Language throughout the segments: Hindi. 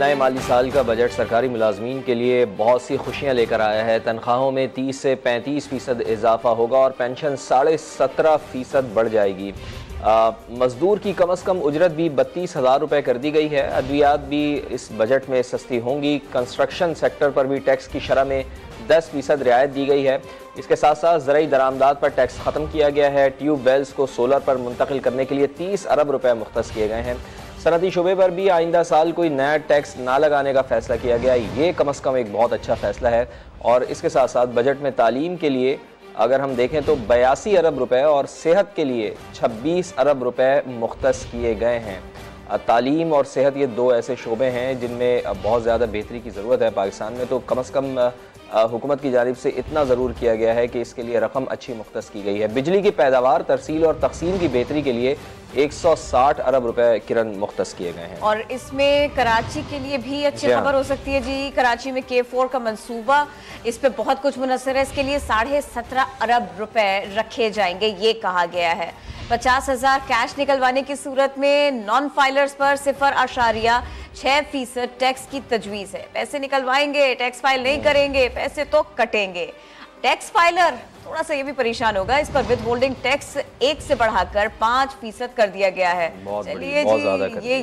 नए माली साल का बजट सरकारी मुलाजमीन के लिए बहुत सी खुशियां लेकर आया है। तनख्वाहों में 30 से 35% इजाफा होगा और पेंशन 17.5% बढ़ जाएगी। मजदूर की कम अज़ कम उजरत भी 32,000 रुपये कर दी गई है। अद्वियात भी इस बजट में सस्ती होंगी। कंस्ट्रक्शन सेक्टर पर भी टैक्स की शरह में 10% रियायत दी गई है। इसके साथ साथ ज़राई दरामदात पर टैक्स ख़त्म किया गया है। ट्यूब वेल्स को सोलर पर मुंतकिल करने के लिए 30 अरब रुपये मुख्तस किए गए हैं। सनती शुबे पर भी आइंदा साल कोई नया टैक्स ना लगाने का फैसला किया गया। ये कम अज़ कम एक बहुत अच्छा फैसला है। और इसके साथ साथ बजट में तालीम के लिए अगर हम देखें तो 82 अरब रुपए और सेहत के लिए 26 अरब रुपए मुख्तस किए गए हैं। तालीम और सेहत ये दो ऐसे शोबे हैं जिनमें बहुत ज़्यादा बेहतरी की ज़रूरत है पाकिस्तान में। तो कम अज़ कम हुकूमत की जानिब से इतना ज़रूर किया गया है कि इसके लिए रकम अच्छी मुख्तस की गई है। बिजली की पैदावार, तरसील और तकसीम की बेहतरी के लिए 160 अरब रुपए किरण मुख्तस किए गए हैं। और इसमें कराची के लिए भी अच्छी खबर हो सकती है जी। कराची में K4 का मंसूबा, इस पे बहुत कुछ मुनसर है। इसके लिए 17.5 अरब रुपए रखे जाएंगे, ये कहा गया है। 50,000 कैश निकलवाने की सूरत में नॉन फाइलर्स पर 0.6% टैक्स की तजवीज़ है। पैसे निकलवाएंगे, टैक्स फाइल नहीं करेंगे, पैसे तो कटेंगे। टैक्स फाइलर थोड़ा सा ये भी परेशान होगा। इस पर विद होल्डिंग टैक्स 1 से बढ़ाकर 5% कर दिया गया है। चलिए जी,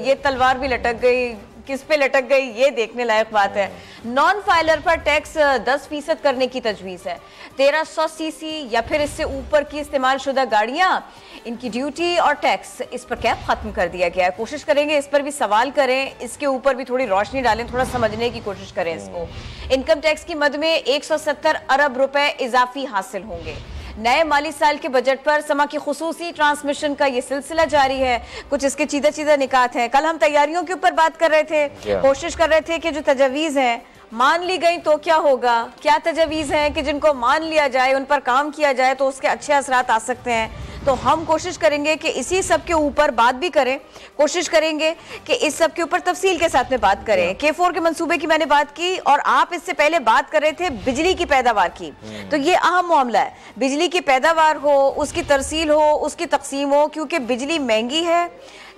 ये तलवार भी लटक गई, किस पे लटक गई ये देखने लायक बात है। नॉन फाइलर पर टैक्स 10% करने की तजवीज़ है। 1300 सीसी या फिर इससे ऊपर की इस्तेमाल शुदा गाड़ियां, इनकी ड्यूटी और टैक्स इस पर कैप खत्म कर दिया गया है। कोशिश करेंगे इस पर भी सवाल करें, इसके ऊपर भी थोड़ी रोशनी डालें, थोड़ा समझने की कोशिश करें इसको। इनकम टैक्स की मद में 170 अरब रुपए इजाफी हासिल होंगे। नए माली साल के बजट पर समा की खुसूसी ट्रांसमिशन का ये सिलसिला जारी है। कुछ इसके चीदा निकात हैं। कल हम तैयारियों के ऊपर बात कर रहे थे, कोशिश कर रहे थे कि जो तजवीज़ हैं मान ली गई तो क्या होगा, क्या तजवीज़ हैं कि जिनको मान लिया जाए, उन पर काम किया जाए तो उसके अच्छे असरात आ सकते हैं। तो हम कोशिश करेंगे कि इसी सब के ऊपर बात भी करें, कोशिश करेंगे कि इस सब के ऊपर तफसील के साथ में बात करें। K4 के मंसूबे की मैंने बात की और आप इससे पहले बात कर रहे थे बिजली की पैदावार की। तो ये अहम मामला है, बिजली की पैदावार हो, उसकी तरसील हो, उसकी तकसीम हो, क्योंकि बिजली महंगी है।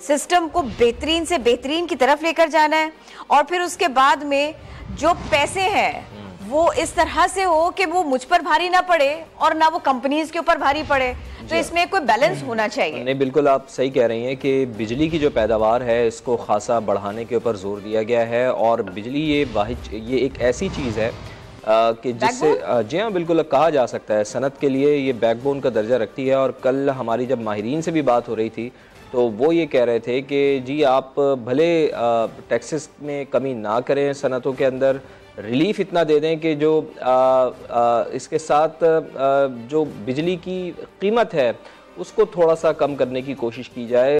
सिस्टम को बेहतरीन से बेहतरीन की तरफ लेकर जाना है और फिर उसके बाद में जो पैसे हैं वो इस तरह से हो कि वो मुझ पर भारी ना पड़े और ना वो कंपनीज के ऊपर भारी पड़े। तो इसमें कोई बैलेंस होना चाहिए। नहीं, बिल्कुल आप सही कह रही हैं कि बिजली की जो पैदावार है इसको खासा बढ़ाने के ऊपर जोर दिया गया है। और बिजली ये एक ऐसी चीज़ है कि जिससे जी हाँ बिल्कुल कहा जा सकता है सनत के लिए ये बैकबोन का दर्जा रखती है। और कल हमारी जब माहिरीन से भी बात हो रही थी तो वो ये कह रहे थे कि जी आप भले टैक्सेस में कमी ना करें, सनतों के अंदर रिलीफ इतना दे दें कि जो इसके साथ जो बिजली की कीमत है उसको थोड़ा सा कम करने की कोशिश की जाए।